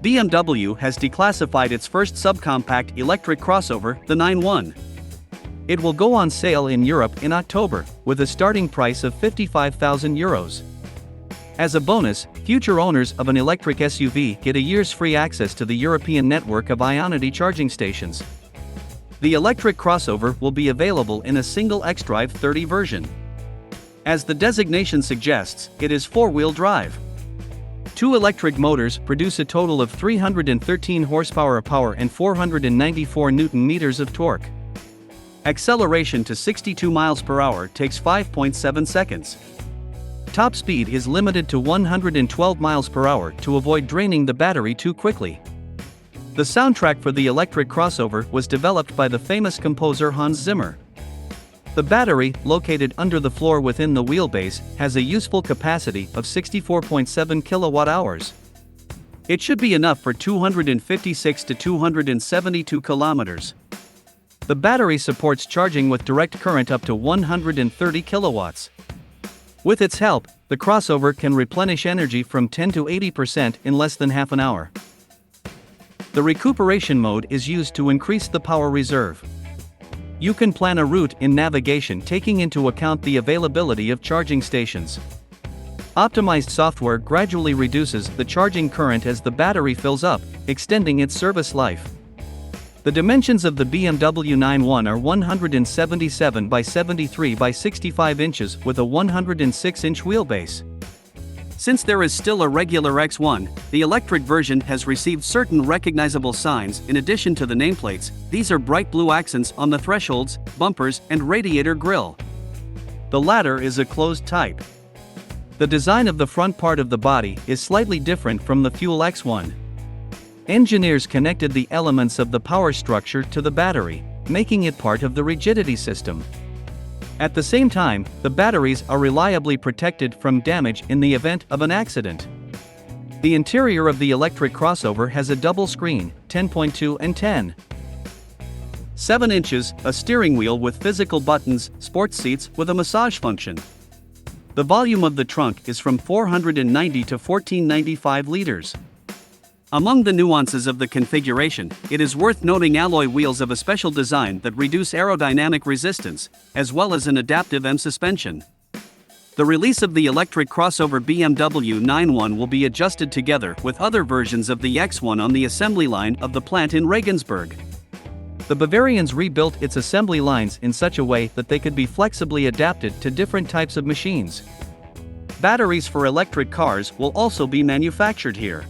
BMW has declassified its first subcompact electric crossover, the Ix1. It will go on sale in Europe in October, with a starting price of €55,000. As a bonus, future owners of an electric SUV get a year's free access to the European network of Ionity charging stations. The electric crossover will be available in a single xDrive 30 version. As the designation suggests, it is four-wheel drive. Two electric motors produce a total of 313 horsepower of power and 494 Nm of torque. Acceleration to 62 miles per hour takes 5.7 seconds. Top speed is limited to 112 miles per hour to avoid draining the battery too quickly. The soundtrack for the electric crossover was developed by the famous composer Hans Zimmer. The battery, located under the floor within the wheelbase, has a useful capacity of 64.7 kilowatt-hours. It should be enough for 256 to 272 kilometers. The battery supports charging with direct current up to 130 kilowatts. With its help, the crossover can replenish energy from 10 to 80% in less than half an hour. The recuperation mode is used to increase the power reserve. You can plan a route in navigation taking into account the availability of charging stations. Optimized software gradually reduces the charging current as the battery fills up, extending its service life. The dimensions of the BMW Ix1 are 177 by 73 by 65 inches with a 106-inch wheelbase. Since there is still a regular X1, the electric version has received certain recognizable signs in addition to the nameplates. These are bright blue accents on the thresholds, bumpers, and radiator grille. The latter is a closed type. The design of the front part of the body is slightly different from the Fuel X1. Engineers connected the elements of the power structure to the battery, making it part of the rigidity system. At the same time, the batteries are reliably protected from damage in the event of an accident. The interior of the electric crossover has a double screen, 10.2 and 10.7 inches, a steering wheel with physical buttons, sports seats with a massage function. The volume of the trunk is from 490 to 1495 liters. Among the nuances of the configuration, it is worth noting alloy wheels of a special design that reduce aerodynamic resistance, as well as an adaptive M suspension. The release of the electric crossover BMW Ix1 will be adjusted together with other versions of the X1 on the assembly line of the plant in Regensburg. The Bavarians rebuilt its assembly lines in such a way that they could be flexibly adapted to different types of machines. Batteries for electric cars will also be manufactured here.